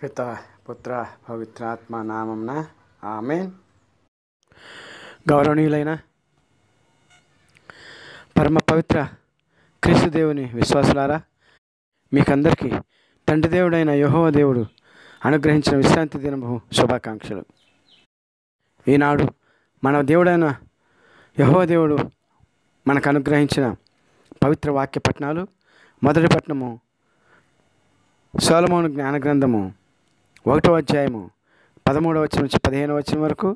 పిత పుత్ర పవిత్రాత్మ నామంన ఆమేన్. గౌరవనీయులైన పరమ పవిత్ర క్రీస్తు దేవుని విశ్వాసులారా, మీకందరికీ తండ్రి దేవుడైన యెహోవా దేవుడు అనుగ్రహించిన విశ్రాంతి దినము శుభాకాంక్షలు. ఈనాడు మన దేవుడైన యెహోవా దేవుడు మనకు అనుగ్రహించిన పవిత్ర వాక్య పట్టణాలు. మొదటి పట్టణము సొలొమోను జ్ఞాన గ్రంథము 1వ అధ్యాయము 13వ వచనం నుంచి 15వ వచనం వరకు,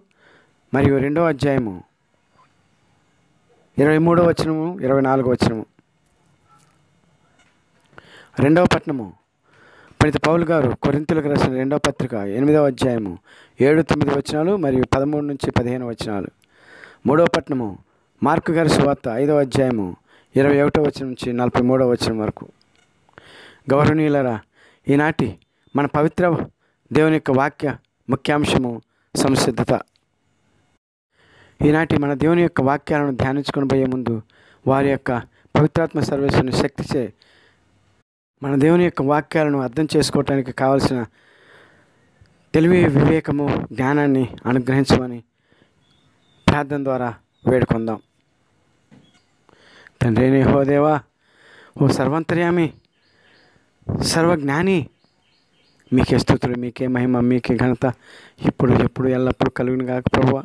మరియు 2వ అధ్యాయము 23వ వచనము 24వ వచనము. రెండవ పట్టణము పునీత పౌలు గారు కొరింథీయులకు రాసిన 2వ పత్రిక 8వ అధ్యాయము 7-9 వచనాలు మరియు 13 నుంచి 15 వచనాలు. మూడవ పట్టణము మార్కు గారి సువార్త 5వ అధ్యాయము 21వ వచనం నుంచి 43వ వచనం వరకు. గౌరవనీయులారా, ఈనాటి మన పవిత్ర దేవుని యొక్క వాక్య ముఖ్యాంశము సంసిద్ధత. ఈనాటి మన దేవుని యొక్క వాక్యాలను ధ్యానించుకొని పోయే ముందు వారి యొక్క పవిత్రాత్మ సర్వేశ్వరుని శక్తిచే మన దేవుని యొక్క వాక్యాలను అర్థం చేసుకోవటానికి కావలసిన తెలివి, వివేకము, జ్ఞానాన్ని అనుగ్రహించమని ప్రార్థన ద్వారా వేడుకొందాం. తండ్రి అయిన యెహోవా దేవా, ఓ సర్వాంతర్యామి, సర్వజ్ఞాని, మీకే స్తుతులు, మీకే మహిమ, మీకే ఘనత ఇప్పుడు ఎప్పుడు ఎల్లప్పుడూ కలుగును గాక. ప్రభువా,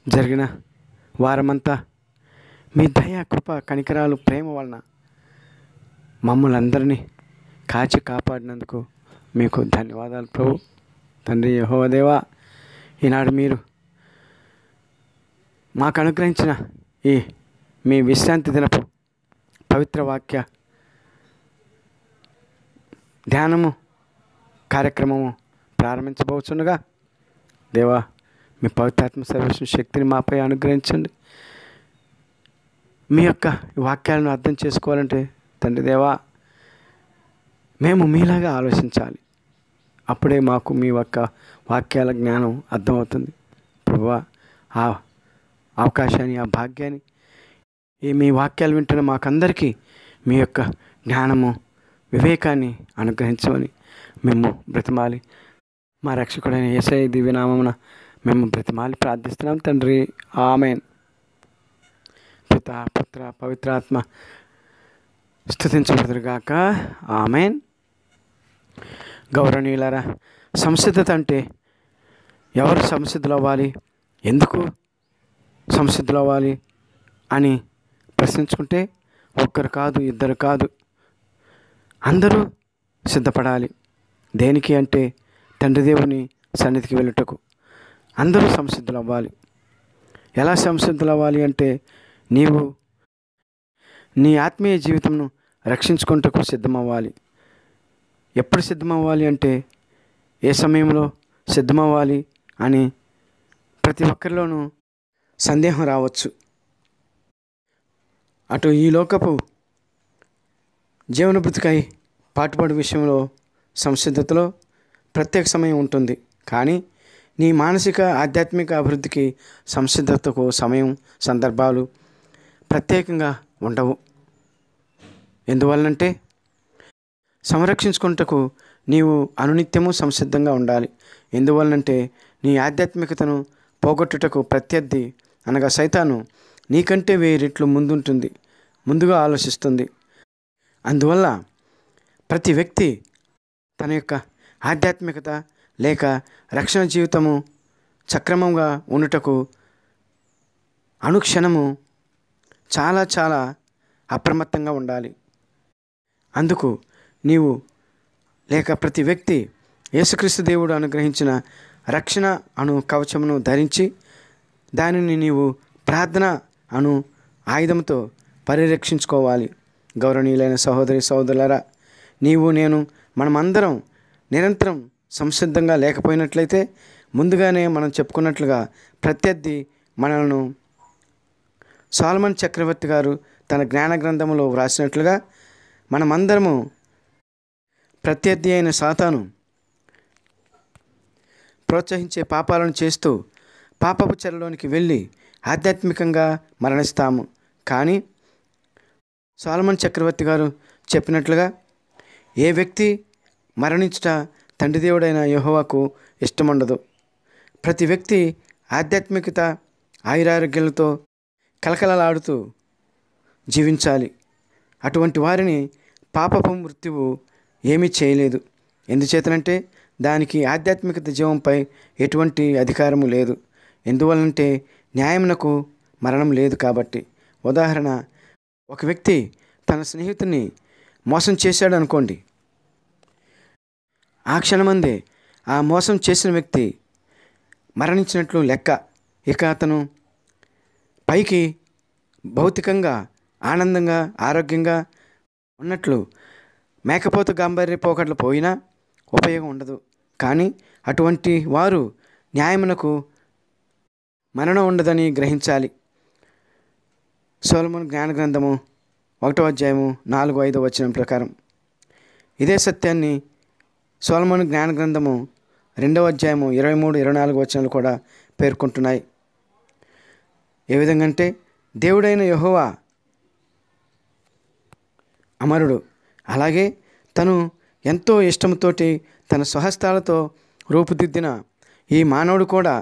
జరిగిన వారమంతా మీ దయ, కృప, కనికరాలు, ప్రేమ వలన మమ్మల్ని అందరినీ కాచి కాపాడినందుకు మీకు ధన్యవాదాలు ప్రభు. తండ్రి యెహోవా దేవా, ఈనాడు మీరు మాకు అనుగ్రహించిన ఈ మీ విశ్రాంతి దినపు పవిత్ర వాక్య ధ్యానము కార్యక్రమము ప్రారంభించబోచుండగా, దేవా, మీ పవిత్రాత్మ సర్వేశ్వర శక్తిని మాపై అనుగ్రహించండి. మీ యొక్క వాక్యాలను అర్థం చేసుకోవాలంటే తండ్రి దేవా, మేము మీలాగా ఆలోచించాలి. అప్పుడే మాకు మీ యొక్క వాక్యాల జ్ఞానం అర్థమవుతుంది. ప్రభువా, ఆ అవకాశాన్ని, ఆ భాగ్యాన్ని, ఈ మీ వాక్యాలు వింటున్న మాకందరికీ మీ యొక్క జ్ఞానము, వివేకాన్ని అనుగ్రహించమని మేము బ్రతిమాలి మా రక్షకుడైన యేసయ్య దివ్యనామమున మేము బ్రతిమాలి ప్రార్థిస్తున్నాం తండ్రి. ఆమేన్. పిత పుత్ర పవిత్రాత్మ స్తుతించబడుదురుగాక. ఆమేన్. గౌరవనీయులారా, సంసిద్ధత అంటే ఎవరు సంసిద్ధులు అవ్వాలి, ఎందుకు సంసిద్ధులు అవ్వాలి అని ప్రశ్నించుకుంటే ఒక్కరు కాదు, ఇద్దరు కాదు, అందరూ సిద్ధపడాలి. దేనికి అంటే తండ్రి దేవుని సన్నిధికి వెళ్ళుటకు అందరూ సంసిద్ధులు అవ్వాలి. ఎలా సంసిద్ధులు అవ్వాలి అంటే, నీవు నీ ఆత్మీయ జీవితంను రక్షించుకుంటకు సిద్ధమవ్వాలి. ఎప్పుడు సిద్ధమవ్వాలి అంటే, ఏ సమయంలో సిద్ధమవ్వాలి అని ప్రతి ఒక్కరిలోనూ సందేహం రావచ్చు. అటు ఈ లోకపు జీవన బ్రతుకై పాటుపడు విషయంలో సంసిద్ధతలో ప్రత్యేక సమయం ఉంటుంది. కానీ నీ మానసిక, ఆధ్యాత్మిక అభివృద్ధికి సంసిద్ధతకు సమయం, సందర్భాలు ప్రత్యేకంగా ఉండవు. ఎందువలనంటే, సంరక్షించుకుంటకు నీవు అనునిత్యము సంసిద్ధంగా ఉండాలి. ఎందువలనంటే, నీ ఆధ్యాత్మికతను పోగొట్టుటకు ప్రత్యర్థి అనగా సైతాను నీకంటే 1000 రెట్లు ముందుగా ఆలోచిస్తుంది. అందువల్ల ప్రతి వ్యక్తి తన యొక్క ఆధ్యాత్మికత లేక రక్షణ జీవితము సక్రమంగా ఉండుటకు అనుక్షణము చాలా చాలా అప్రమత్తంగా ఉండాలి. అందుకు నీవు లేక ప్రతి వ్యక్తి యేసుక్రీస్తు దేవుడు అనుగ్రహించిన రక్షణ అను కవచమును ధరించి దానిని నీవు ప్రార్థన అను ఆయుధంతో పరిరక్షించుకోవాలి. గౌరవనీయులైన సహోదరి సహోదరులారా, నీవు, నేను, మనమందరం నిరంతరం సంసిద్ధంగా లేకపోయినట్లయితే ముందుగానే మనం చెప్పుకున్నట్లుగా ప్రత్యర్థి మనలను సొలొమోను చక్రవర్తి గారు తన జ్ఞాన గ్రంథంలో వ్రాసినట్లుగా మనమందరము ప్రత్యర్థి అయిన సాతాను ప్రోత్సహించే పాపాలను చేస్తూ పాపపు చెరలోనికి వెళ్ళి ఆధ్యాత్మికంగా మరణిస్తాము. కానీ సొలొమోను చక్రవర్తి గారు చెప్పినట్లుగా ఏ వ్యక్తి మరణించుట తండ్రి దేవుడైన యెహోవాకు ఇష్టముండదు. ప్రతి వ్యక్తి ఆధ్యాత్మికత ఆయురారోగ్యాలతో కలకలలాడుతూ జీవించాలి. అటువంటి వారిని పాపపు మృత్యువు ఏమీ చేయలేదు. ఎందుచేతనంటే దానికి ఆధ్యాత్మికత జీవంపై ఎటువంటి అధికారము లేదు. ఎందువల్లంటే న్యాయమునకు మరణం లేదు కాబట్టి. ఉదాహరణ, ఒక వ్యక్తి తన స్నేహితుడిని మోసం చేశాడు అనుకోండి. ఆ క్షణమందే ఆ మోసం చేసిన వ్యక్తి మరణించినట్లు లెక్క. ఇక అతను పైకి భౌతికంగా ఆనందంగా ఆరోగ్యంగా ఉన్నట్లు మేకపోతు గాంభీర్య పోకట్లు పోయినా ఉపయోగం ఉండదు. కానీ అటువంటి వారు న్యాయమునకు మరణం ఉండదని గ్రహించాలి. సొలొమోను జ్ఞాన గ్రంథము 1వ అధ్యాయము 4-5 వచనం ప్రకారం ఇదే సత్యాన్ని సొలొమోను జ్ఞాన గ్రంథము 2వ అధ్యాయము 23-24 వచనాలు కూడా పేర్కొంటున్నాయి. ఏ విధంగా అంటే దేవుడైన యెహోవా అమరుడు. అలాగే తను ఎంతో ఇష్టంతోటి తన స్వహస్తాలతో రూపుదిద్దిన ఈ మానవుడు కూడా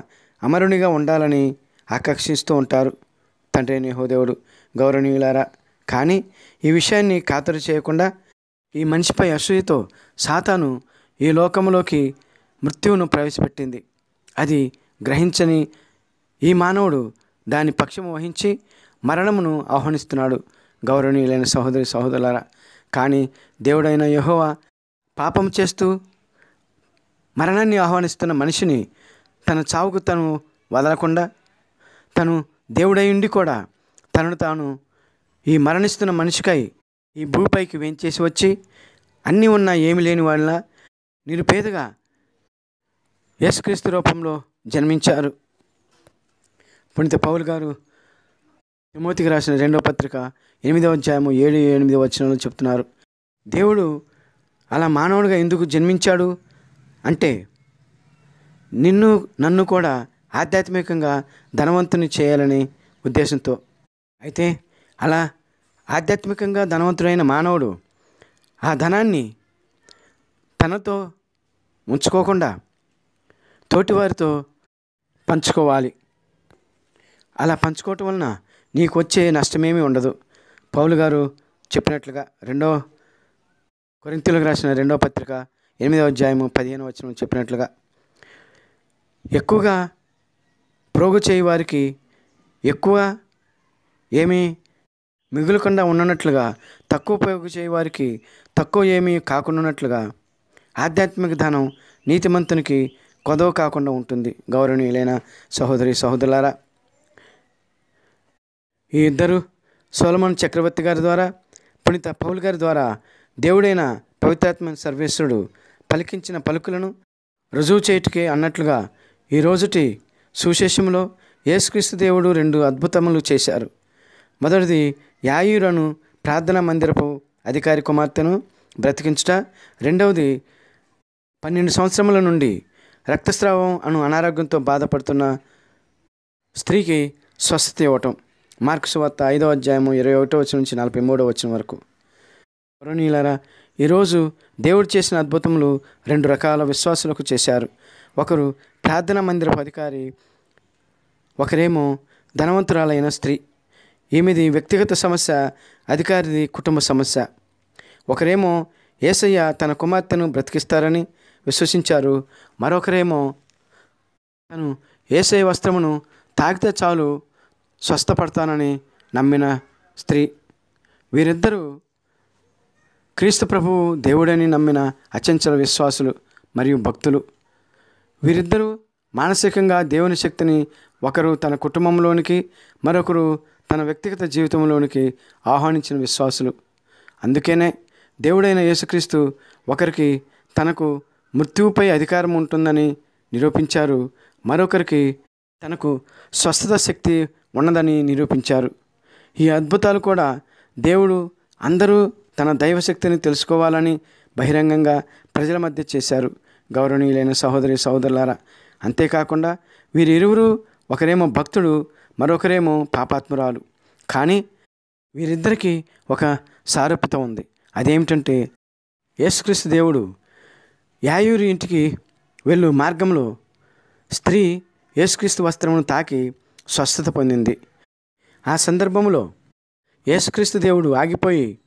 అమరునిగా ఉండాలని ఆకాంక్షిస్తూ ఉంటారు తండ్రి అయిన యెహోవా దేవుడు. గౌరవనీయులారా, కానీ ఈ విషయాన్ని ఖాతరు చేయకుండా ఈ మనిషిపై అసూయతో సాతాను ఈ లోకంలోకి మృత్యువును ప్రవేశపెట్టింది. అది గ్రహించని ఈ మానవుడు దాని పక్షము వహించి మరణమును ఆహ్వానిస్తున్నాడు. గౌరవనీయులైన సహోదరి సహోదరులారా, కానీ దేవుడైన యెహోవా పాపం చేస్తూ మరణాన్ని ఆహ్వానిస్తున్న మనిషిని తన చావుకు తను వదలకుండా తను దేవుడై ఉండి కూడా తనను తాను ఈ మరణిస్తున్న మనిషికై ఈ భూపైకి వేంచేసి వచ్చి అన్నీ ఉన్నా ఏమి లేని వాళ్ళ నిరుపేదగా యేసుక్రీస్తు రూపంలో జన్మించారు. పునీత పౌలు గారు తిమోతికి రాసిన 2వ పత్రిక 8వ అధ్యాయము 7-8 వచనంలో చెప్తున్నారు. దేవుడు అలా మానవుడిగా ఎందుకు జన్మించాడు అంటే నన్ను కూడా ఆధ్యాత్మికంగా ధనవంతుని చేయాలని ఉద్దేశంతో. అయితే అలా ఆధ్యాత్మికంగా ధనవంతుడైన మానవుడు ఆ ధనాన్ని తనతో ఉంచుకోకుండా తోటివారితో పంచుకోవాలి. అలా పంచుకోవటం వలన నీకు వచ్చే నష్టమేమీ ఉండదు. పౌలు గారు చెప్పినట్లుగా 2వ కొరింథీయులకు రాసిన 2వ పత్రిక 8వ అధ్యాయము 15వ వచనం చెప్పినట్లుగా ఎక్కువగా ప్రోగు చేయి వారికి ఎక్కువ ఏమీ మిగులకుండా ఉన్నట్లుగా, తక్కువ ప్రోగు చేయి వారికి తక్కువ ఏమీ కాకుండా ఆధ్యాత్మిక ధనం నీతిమంతునికి కొదవ కాకుండా ఉంటుంది. గౌరవనీయులైన సహోదరి సహోదరులారా, ఈ ఇద్దరు సొలొమోను చక్రవర్తి గారి ద్వారా పునీత పౌలు గారి ద్వారా దేవుడైన పవిత్రాత్మ సర్వేశ్వరుడు పలికించిన పలుకులను రుజువు చేయుటకే అన్నట్లుగా ఈ రోజుటి సువిశేషంలో యేసుక్రీస్తు దేవుడు 2 అద్భుతములు చేశారు. మొదటిది యాయీరును ప్రార్థనా మందిరపు అధికారి కుమార్తెను బ్రతికించుట. రెండవది 12 సంవత్సరముల నుండి రక్తస్రావం అను అనారోగ్యంతో బాధపడుతున్న స్త్రీకి స్వస్థత ఇవ్వటం. మార్కు సువార్త 5వ అధ్యాయము 21వ వచనం నుంచి 43వ వచనం వరకు. గౌరవనీయులారా, ఈరోజు దేవుడు చేసిన అద్భుతములు 2 రకాల విశ్వాసులకు చేశారు. ఒకరు ప్రార్థనా మందిరపు అధికారి, ఒకరేమో ధనవంతురాలైన స్త్రీ. ఈమెది వ్యక్తిగత సమస్య, అధికారిది కుటుంబ సమస్య. ఒకరేమో యేసయ్య తన కుమార్తెను బ్రతికిస్తారని విశ్వసించారు. మరొకరేమో తను యేసయ్య వస్త్రమును తాకితే చాలు స్వస్థపడతానని నమ్మిన స్త్రీ. వీరిద్దరూ క్రీస్తు ప్రభువు దేవుడని నమ్మిన అచంచల విశ్వాసులు మరియు భక్తులు. వీరిద్దరూ మానసికంగా దేవుని శక్తిని ఒకరు తన కుటుంబంలోనికి, మరొకరు తన వ్యక్తిగత జీవితంలోనికి ఆహ్వానించిన విశ్వాసులు. అందుకనే దేవుడైన యేసుక్రీస్తు ఒకరికి తనకు మృత్యువుపై అధికారం ఉంటుందని నిరూపించారు, మరొకరికి తనకు స్వస్థత శక్తి ఉన్నదని నిరూపించారు. ఈ అద్భుతాలు కూడా దేవుడు అందరూ తన దైవశక్తిని తెలుసుకోవాలని బహిరంగంగా ప్రజల మధ్య చేశారు. గౌరవనీయులైన సహోదరి సహోదరులారా, అంతేకాకుండా వీరిరువురు ఒకరేమో భక్తుడు, మరొకరేమో పాపాత్మురాలు. కానీ వీరిద్దరికీ ఒక సారూప్యత ఉంది. అదేమిటంటే యేసుక్రీస్తు దేవుడు యాయూరు ఇంటికి వెళ్ళు మార్గంలో స్త్రీ యేసుక్రీస్తు వస్త్రమును తాకి స్వస్థత పొందింది. ఆ సందర్భంలో యేసుక్రీస్తు దేవుడు ఆగిపోయి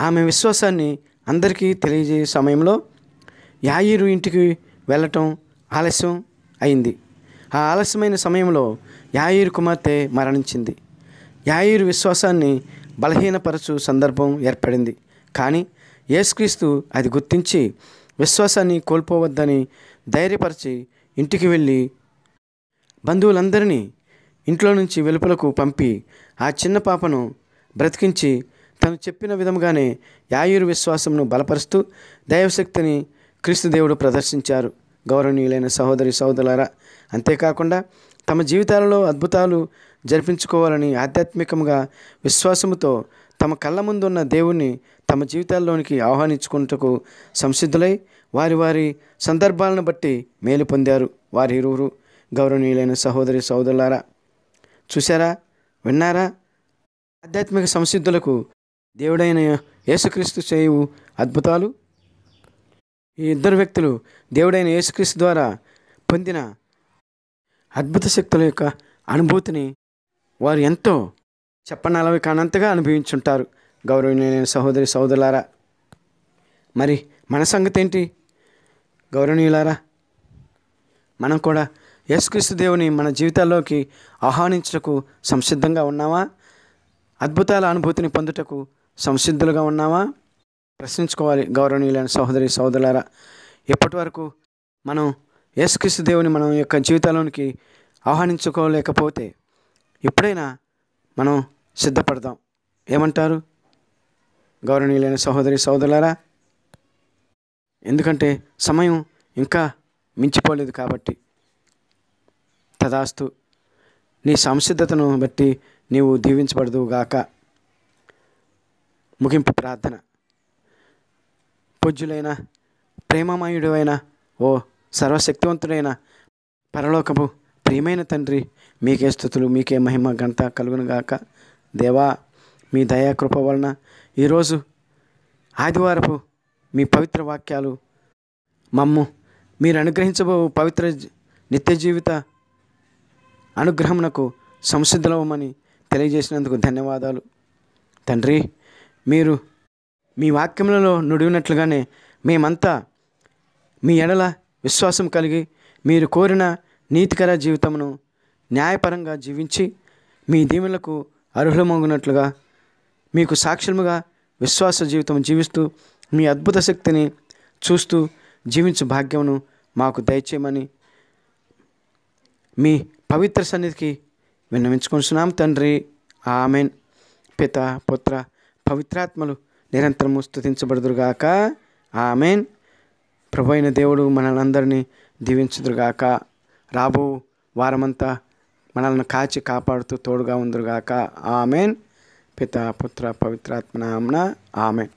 ఆమె విశ్వాసాన్ని అందరికీ తెలియజేసే సమయంలో యాయీరు ఇంటికి వెళ్ళటం ఆలస్యం అయింది. ఆ ఆలస్యమైన సమయంలో యాయీరు కుమార్తె మరణించింది. యాయీరు విశ్వాసాన్ని బలహీనపరచు సందర్భం ఏర్పడింది. కానీ యేసుక్రీస్తు అది గుర్తించి విశ్వాసాన్ని కోల్పోవద్దని ధైర్యపరిచి ఇంటికి వెళ్ళి బంధువులందరినీ ఇంట్లో నుంచి వెలుపలకు పంపి ఆ చిన్న పాపను బ్రతికించి తను చెప్పిన విధముగానే యాయీరు విశ్వాసమును బలపరుస్తూ దైవశక్తిని క్రీస్తు దేవుడు ప్రదర్శించారు. గౌరవనీయులైన సహోదరి సహోదరులారా, అంతేకాకుండా తమ జీవితాలలో అద్భుతాలు జరిపించుకోవాలని ఆధ్యాత్మికంగా విశ్వాసముతో తమ కళ్ళ ముందున్న దేవుణ్ణి తమ జీవితాల్లోనికి ఆహ్వానించుకుంటకు సంసిద్ధులై వారి వారి సందర్భాలను బట్టి మేలు పొందారు వారి ఇరువురు. గౌరవనీయులైన సహోదరి సహోదరులారా, చూశారా, విన్నారా? ఆధ్యాత్మిక సంసిద్ధులకు దేవుడైన యేసుక్రీస్తు చేయు అద్భుతాలు. ఈ ఇద్దరు వ్యక్తులు దేవుడైన యేసుక్రీస్తు ద్వారా పొందిన అద్భుత శక్తుల యొక్క అనుభూతిని వారు ఎంతో చెప్పనలవి కానంతగా అనుభవించుంటారు. గౌరవనీయులైన సహోదరి సహోదరులారా, మరి మన సంగతి ఏంటి? గౌరవనీయులారా, మనం కూడా యేసుక్రీస్తు దేవుని మన జీవితాల్లోకి ఆహ్వానించుటకు సంసిద్ధంగా ఉన్నామా? అద్భుతాల అనుభూతిని పొందుటకు సంసిద్ధులుగా ఉన్నామా? ప్రశ్నించుకోవాలి. గౌరవనీయులైన సహోదరి సహోదరులారా, ఇప్పటి వరకు మనం యేసుక్రీస్తు దేవుని మన యొక్క జీవితాల్లోనికి ఆహ్వానించుకోలేకపోతే ఎప్పుడైనా మనం సిద్ధపడదాం. ఏమంటారు గౌరవనీయులైన సహోదరి సహోదరులారా? ఎందుకంటే సమయం ఇంకా మించిపోలేదు కాబట్టి. తదాస్తు. నీ సంసిద్ధతను బట్టి నీవు దీవించబడదువుగాక. ముగింపు ప్రార్థన. పూజ్యులైన ప్రేమమయుడు అయిన ఓ సర్వశక్తివంతుడైన పరలోకపు ప్రియమైన తండ్రి, మీకే స్తుతులు, మీకే మహిమ ఘనత కలుగునుగాక. దేవా, మీ దయాకృప వలన ఈరోజు ఆదివారపు మీ పవిత్ర వాక్యాలు మమ్ము మీరు అనుగ్రహించబో పవిత్ర నిత్య జీవిత అనుగ్రహమునకు సంసిద్ధులవమని తెలియజేసినందుకు ధన్యవాదాలు తండ్రి. మీరు మీ వాక్యములలో నుడివినట్లుగానే మేమంతా మీ ఎడల విశ్వాసం కలిగి మీరు కోరిన నీతికర జీవితమును న్యాయపరంగా జీవించి మీ దీవెనలకు అర్హులమగునట్లుగా మీకు సాక్ష్యముగా విశ్వాస జీవితం జీవిస్తూ మీ అద్భుత శక్తిని చూస్తూ జీవించు భాగ్యమును మాకు దయచేయమని మీ పవిత్ర సన్నిధికి విన్నవించుకుంటున్నాం తండ్రి. ఆమెన్. పిత, పుత్ర, పవిత్రాత్మలు నిరంతరము స్తుతించబడుదురుగాక. ఆమెన్. ప్రభువైన దేవుడు మనల్ని దీవించుదురుగాక. రాబో వారమంతా మనల్ని కాచి కాపాడుతూ తోడుగా ఉందురుగాక. ఆమెన్. పిత, పుత్ర, పవిత్రాత్మ నామమున ఆమెన్.